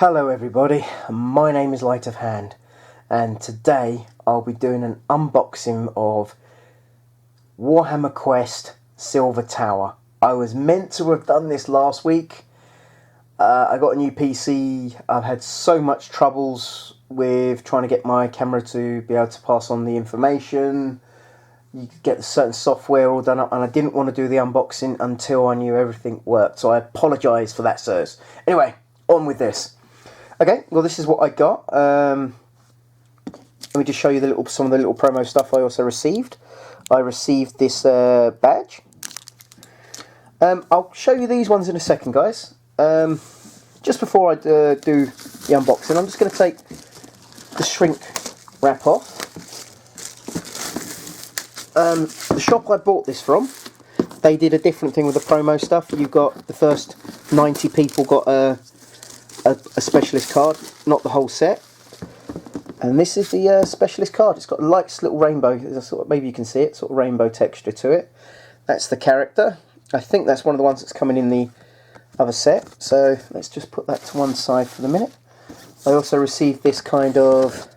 Hello everybody, my name is Lightofhand, and today I'll be doing an unboxing of Warhammer Quest Silver Tower. I was meant to have done this last week. I got a new PC. I've had so much troubles with trying to get my camera to be able to pass on the information. You could get certain software all done up, and I didn't want to do the unboxing until I knew everything worked, so I apologise for that, sirs. Anyway, on with this. Okay, well this is what I got. Let me just show you some of the little promo stuff I also received. I received this badge. I'll show you these ones in a second, guys. Just before I do the unboxing, I'm just going to take the shrink wrap off. The shop I bought this from, they did a different thing with the promo stuff. You got the first 90 people got a specialist card, not the whole set. And this is the specialist card. It's got a light little rainbow, maybe you can see it, sort of rainbow texture to it. That's the character. I think that's one of the ones that's coming in the other set. So let's just put that to one side for the minute. I also received this kind of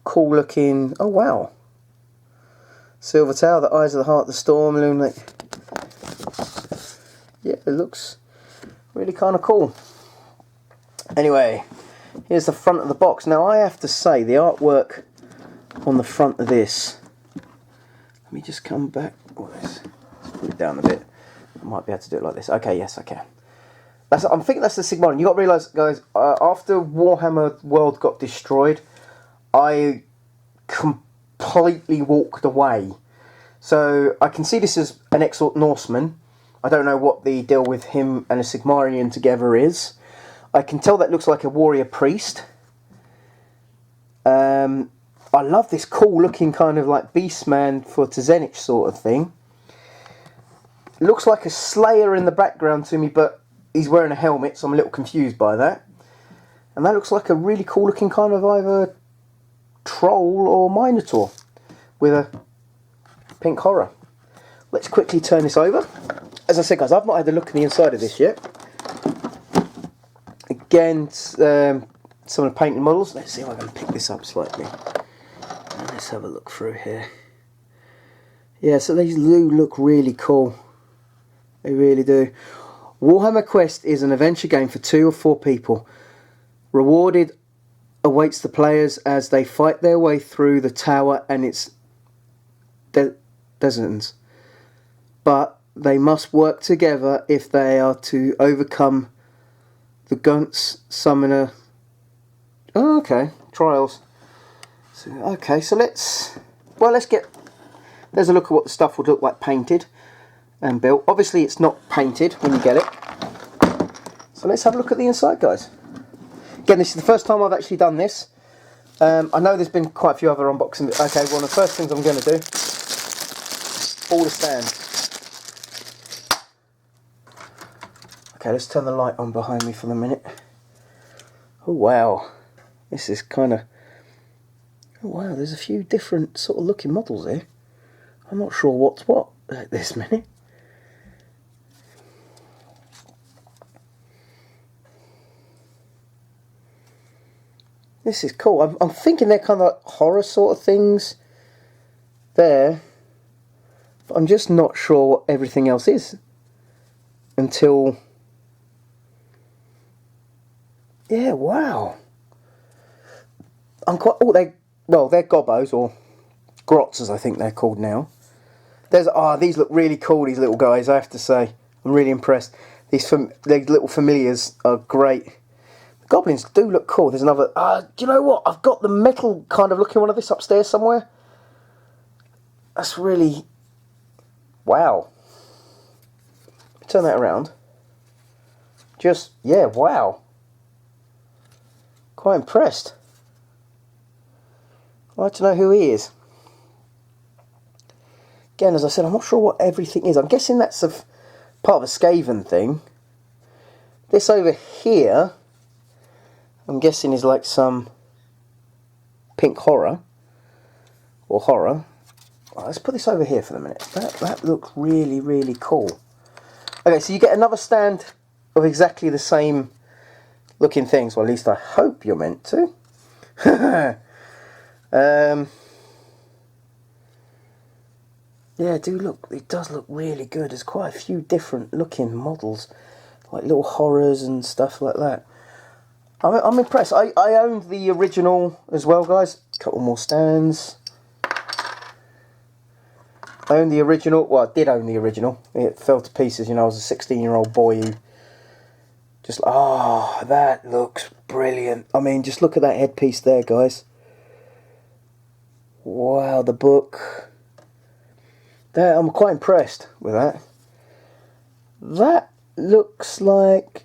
cool looking, oh wow, Silver Tower, the eyes of the heart, the storm, illuminate. Yeah, it looks really kind of cool. Anyway, here's the front of the box. Now I have to say, the artwork on the front of this, let me just come back, let's put it down a bit. I might be able to do it like this. Okay, yes I can. I'm thinking that's the Sigmar. You got to realise, guys, after Warhammer World got destroyed, I completely walked away. So I can see this as an Exalt Norseman. I don't know what the deal with him and a Sigmarian together is. I can tell that looks like a warrior priest. I love this cool looking kind of like Beastman for Tzemich sort of thing. Looks like a Slayer in the background to me, but he's wearing a helmet, so I'm a little confused by that. And that looks like a really cool looking kind of either troll or minotaur with a pink horror. Let's quickly turn this over. As I said, guys, I've not had a look at the inside of this yet. Again, some of the painted models. Let's see if I can pick this up slightly. Let's have a look through here. Yeah, so these do look really cool. They really do. Warhammer Quest is an adventure game for 2 or 4 people. Rewarded awaits the players as they fight their way through the tower and its deserts. But they must work together if they are to overcome the Gunts Summoner. Oh, okay, trials. So, okay, so let's get. There's a look at what the stuff would look like painted and built. Obviously, it's not painted when you get it. So let's have a look at the inside, guys. Again, this is the first time I've actually done this. I know there's been quite a few other unboxings. Okay, one of the first things I'm going to do, all the stands. Okay, let's turn the light on behind me for the minute. Oh wow, this is kind of, oh wow, there's a few different sort of looking models here. I'm not sure what's what at this minute. This is cool. I'm thinking they're kind of like horror sort of things there, but I'm just not sure what everything else is until. Yeah, wow. I'm quite. Oh, they're gobos or grots, as I think they're called now. These look really cool. These little guys, I have to say, I'm really impressed. These little familiars are great. The goblins do look cool. There's another. Do you know what? I've got the metal kind of looking one of this upstairs somewhere. That's really wow. Turn that around. Just yeah, wow. Quite impressed. I'd like to know who he is. Again, as I said, I'm not sure what everything is. I'm guessing that's part of a Skaven thing. This over here, I'm guessing is like some pink horror. Or horror. Well, let's put this over here for the minute. That looks really, really cool. Okay, so you get another stand of exactly the same looking things. Well, at least I hope you're meant to. Yeah, it does look really good. There's quite a few different looking models, like little horrors and stuff like that. I'm impressed. I owned the original as well, guys. A couple more stands. I owned the original. Well, I did own the original. It fell to pieces. You know, I was a 16-year-old boy who just, oh, that looks brilliant. I mean, just look at that headpiece there, guys. Wow, the book. There, I'm quite impressed with that. That looks like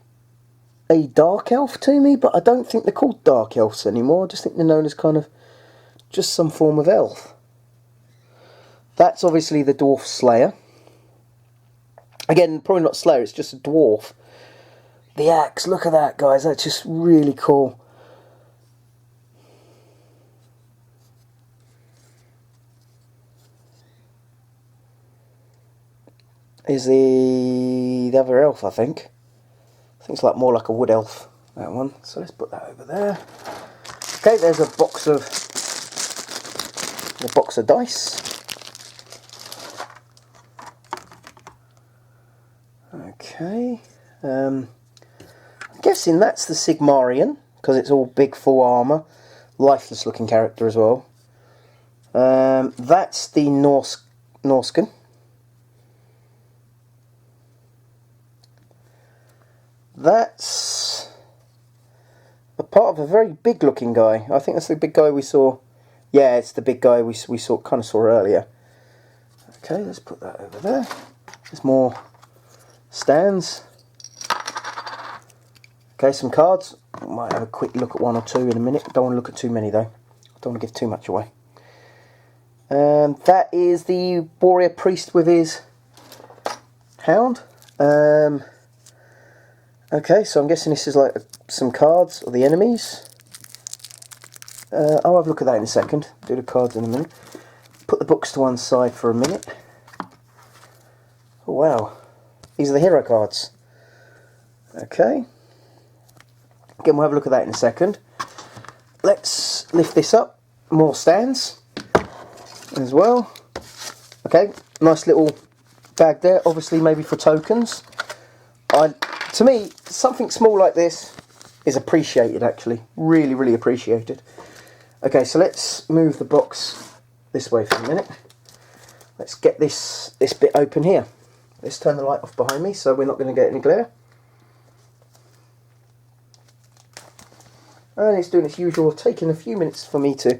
a dark elf to me, but I don't think they're called dark elves anymore. I just think they're known as kind of just some form of elf. That's obviously the dwarf slayer. Again, probably not slayer, it's just a dwarf. The axe, look at that, guys. That's just really cool. Is the other elf, I think. I think it's like more like a wood elf, that one. So let's put that over there. Okay, there's a box of dice. Okay, I'm guessing that's the Sigmarian because it's all big full armour, lifeless looking character as well. That's the Norscan. That's a part of a very big looking guy. I think that's the big guy we saw. Yeah, it's the big guy we kind of saw earlier. Okay, let's put that over there. There's more stands. Okay, some cards. I might have a quick look at one or two in a minute. Don't want to look at too many though. Don't want to give too much away. That is the warrior priest with his hound. Okay, so I'm guessing this is like some cards of the enemies. I'll have a look at that in a second. Do the cards in a minute. Put the books to one side for a minute. Oh wow, these are the hero cards. Okay. Again, we'll have a look at that in a second. Let's lift this up. More stands as well. Okay, nice little bag there. Obviously, maybe for tokens. To me, something small like this is appreciated, actually. Really, really appreciated. Okay, so let's move the box this way for a minute. Let's get this bit open here. Let's turn the light off behind me so we're not going to get any glare. And it's doing its usual, taking a few minutes for me to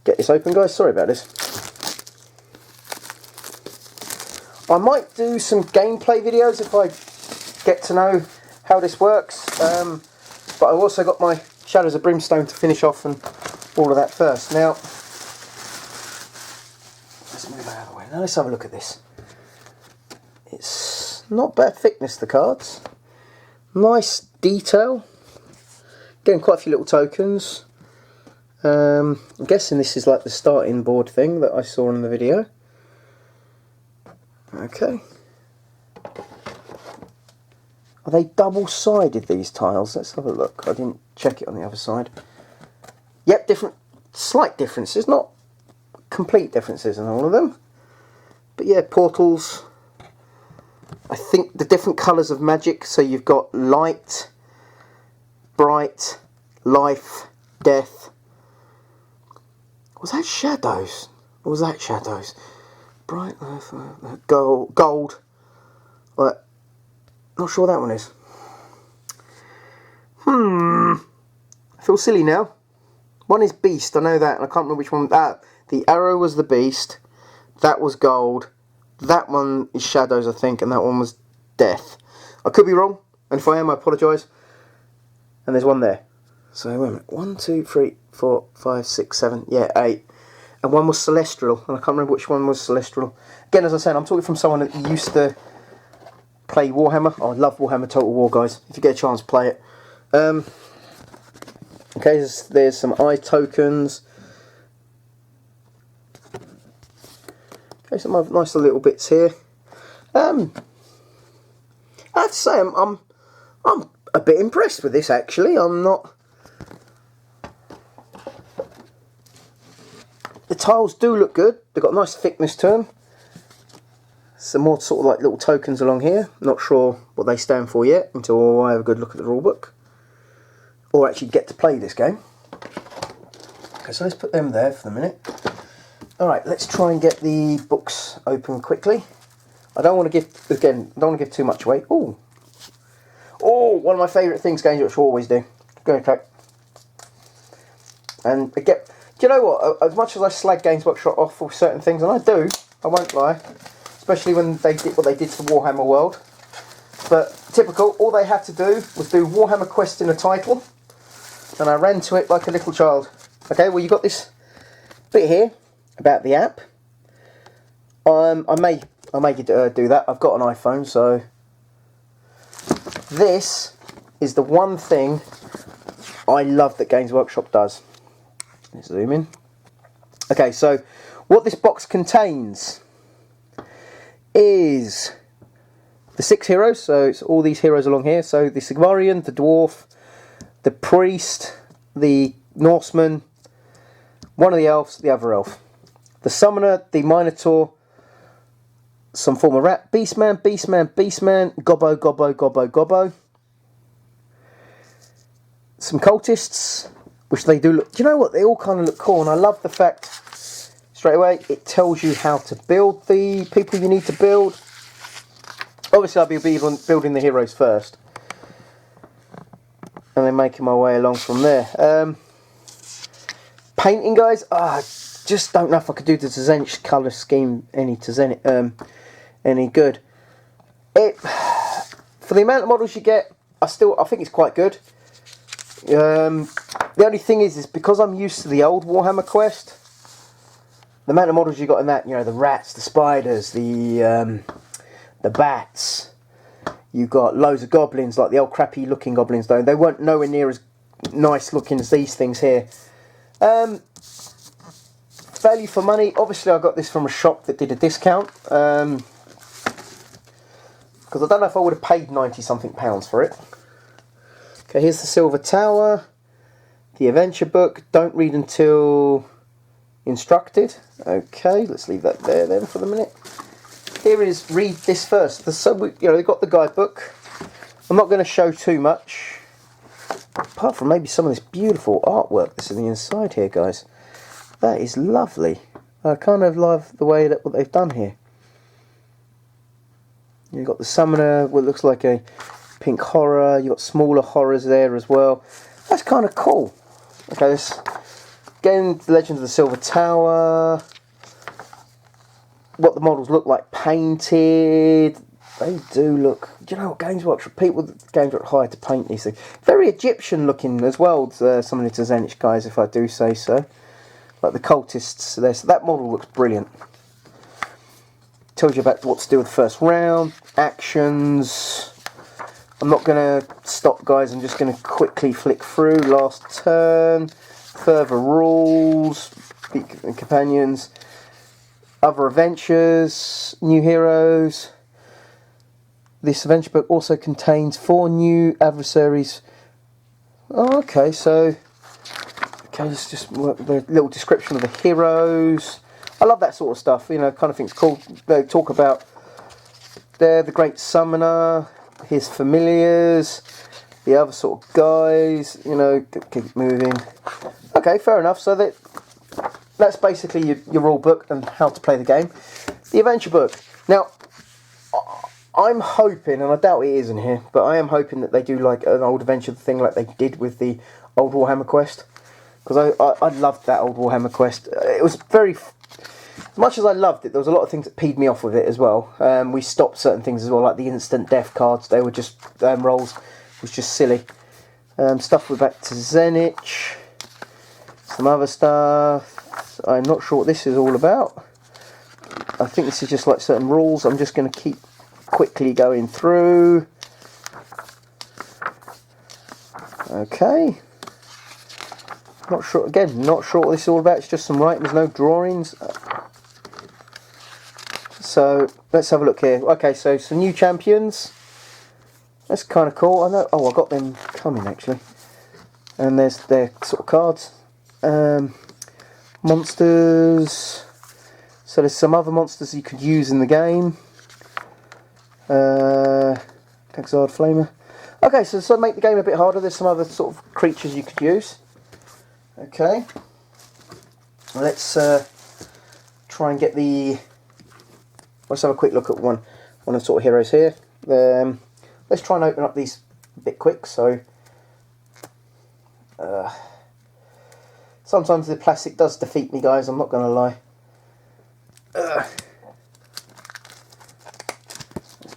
get this open, guys. Sorry about this. I might do some gameplay videos if I get to know how this works, but I've also got my Shadows of Brimstone to finish off and all of that first. Now, let's move that out of the way. Now let's have a look at this. It's not bad thickness, the cards. Nice detail. Getting quite a few little tokens. I'm guessing this is like the starting board thing that I saw in the video. Okay. Are they double-sided, these tiles? Let's have a look. I didn't check it on the other side. Yep, slight differences, not complete differences in all of them. But yeah, portals. I think the different colours of magic. So you've got light, bright, life, death. Was that shadows? Or was that shadows? Bright, gold. Like, not sure what that one is. I feel silly now. One is beast, I know that, and I can't remember which one. The arrow was the beast. That was gold. That one is shadows, I think, and that one was death. I could be wrong, and if I am, I apologise. And there's one there. So wait a minute. 1, 2, 3, 4, 5, 6, 7. Yeah, 8. And one was celestial, and I can't remember which one was celestial. Again, as I said, I'm talking from someone that used to play Warhammer. I love Warhammer Total War, guys. If you get a chance, play it. Okay, there's some eye tokens. Okay, some nice little bits here. I have to say, I'm a bit impressed with this actually. I'm not... The tiles do look good. They've got a nice thickness to them. Some more sort of like little tokens along here. Not sure what they stand for yet until I have a good look at the rulebook. Or actually get to play this game. Okay, so let's put them there for the minute. Alright, let's try and get the books open quickly. I don't want to give, again, I don't want to give too much away. Ooh. Oh, one of my favourite things Games Workshop always do. Go ahead, crack. And again, do you know what? As much as I slag Games Workshop off for certain things, and I do, I won't lie, especially when they did what they did to the Warhammer world. But typical, all they had to do was do Warhammer Quest in a title, and I ran to it like a little child. Okay, well you got this bit here about the app. I may do that. I've got an iPhone, so this is the one thing I love that Games Workshop does. Let's zoom in. Okay, so what this box contains is the 6 heroes. So it's all these heroes along here. So the Sigmarian, the Dwarf, the Priest, the Norseman, one of the elves, the other elf. The Summoner, the Minotaur, some form of rat, Beastman, Beastman, Beastman, Gobbo, Gobbo, Gobbo, Gobbo. Some cultists, which they do look, do you know what, they all kind of look cool, and I love the fact, straight away, it tells you how to build the people you need to build. Obviously I'll be building the heroes first, and then making my way along from there. Painting, guys, I just don't know if I could do the Zenich colour scheme any good. For the amount of models you get, I think it's quite good. The only thing is because I'm used to the old Warhammer Quest, the amount of models you got in that, you know, the rats, the spiders, the bats, you got loads of goblins, like the old crappy looking goblins though. They weren't nowhere near as nice looking as these things here. Value for money, obviously I got this from a shop that did a discount, because I don't know if I would have paid 90 something pounds for it. Okay, here's the Silver Tower, the adventure book, don't read until instructed. Okay, let's leave that there then for the minute. Here is read this first. They've got the guidebook. I'm not going to show too much, apart from maybe some of this beautiful artwork that's in the inside here, guys. That is lovely. I kind of love the way that what they've done here. You've got the Summoner, what looks like a pink horror. You've got smaller horrors there as well. That's kind of cool. Okay, this again, the Legend of the Silver Tower. What the models look like painted. They do look. Do you know what Games Workshop people? Games Workshop hired to paint these things. Very Egyptian looking as well. Some of the Zenich guys, if I do say so. Like the cultists there. So that model looks brilliant. Tells you about what to do with the first round, actions. I'm not going to stop, guys. I'm just going to quickly flick through. Last turn, further rules, companions, other adventures, new heroes. This adventure book also contains 4 new adversaries. Oh, okay, so let's just work with a little description of the heroes. I love that sort of stuff, you know, kind of things cool. They talk about the Great Summoner, his familiars, the other sort of guys, you know, keep moving. Okay, fair enough. So that's basically your rule book and how to play the game. The adventure book. Now, I'm hoping, and I doubt it is in here, but I am hoping that they do like an old adventure thing like they did with the old Warhammer Quest. Because I loved that old Warhammer Quest. It was very... As much as I loved it, there was a lot of things that peed me off with it as well. We stopped certain things as well, like the instant death cards. They were just... rolls was just silly. Stuff with back to Zenich. Some other stuff. I'm not sure what this is all about. I think this is just like certain rules. I'm just going to keep quickly going through. Okay. Not sure, again, not sure what this is all about. It's just some writing, there's no drawings. So, let's have a look here. Okay, so some new champions. That's kind of cool. I know. Oh, I got them coming actually. And there's their sort of cards. Monsters. So there's some other monsters you could use in the game. Exiled Flamer. Okay, so to make the game a bit harder, there's some other sort of creatures you could use. Okay. Let's try and get the... Let's have a quick look at one of the sort of heroes here. Let's try and open up these a bit quick. So sometimes the plastic does defeat me, guys. I'm not going to lie. Let's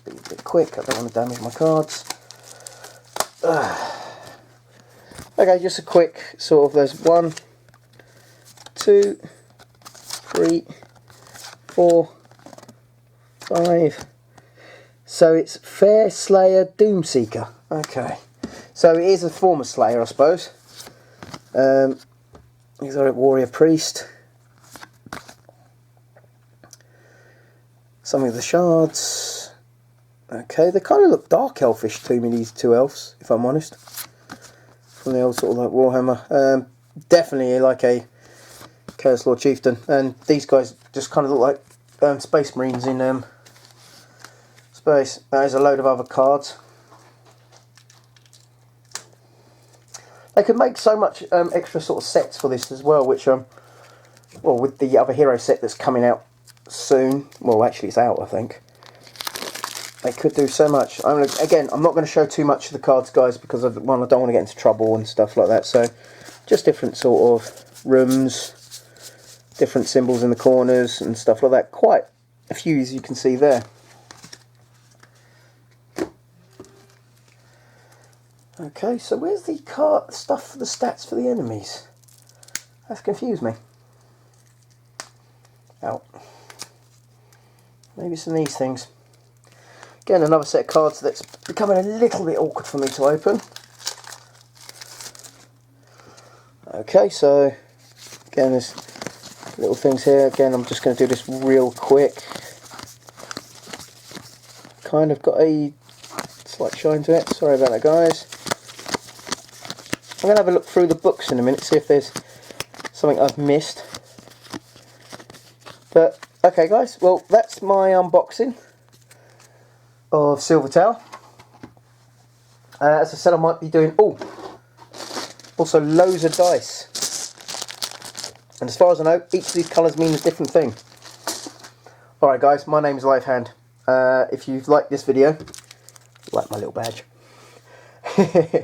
be a bit quick. I don't want to damage my cards. Okay, just a quick sort of. There's 1, 2, 3, 4, 5. So it's Fair Slayer Doomseeker. Okay. So it is a former Slayer, I suppose. Exotic Warrior Priest. Some of the shards. Okay, they kind of look dark elfish to me, these two elves, if I'm honest. From the old sort of like Warhammer. Definitely like a Chaos Lord Chieftain. And these guys just kind of look like Space Marines in space. There's a load of other cards. They could make so much extra sort of sets for this as well, which well, with the other hero set that's coming out soon, well actually it's out I think, they could do so much. Again, I'm not going to show too much of the cards, guys, because I don't want to get into trouble and stuff like that. So just different sort of rooms, different symbols in the corners and stuff like that. Quite a few, as you can see there. Okay, so where's the card stuff for the stats for the enemies? That's confused me. Out. Maybe it's in these things. Again, another set of cards that's becoming a little bit awkward for me to open. Okay, so again, there's little things here. Again, I'm just going to do this real quick. Kind of got a slight shine to it. Sorry about that, guys. I'm going to have a look through the books in a minute, see if there's something I've missed. But, okay guys, well that's my unboxing of Silver Tower. As I said, I might be doing, also loads of dice. And as far as I know, each of these colours mean a different thing. Alright guys, my name is Lightofhand. If you've liked this video, like my little badge.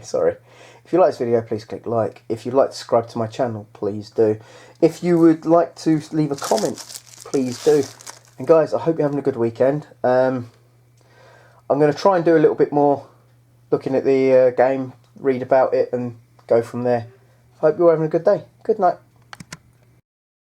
Sorry. If you like this video, please click like. If you'd like to subscribe to my channel, please do. If you would like to leave a comment, please do. And guys, I hope you're having a good weekend. I'm going to try and do a little bit more looking at the game, read about it and go from there. I hope you're having a good day. Good night.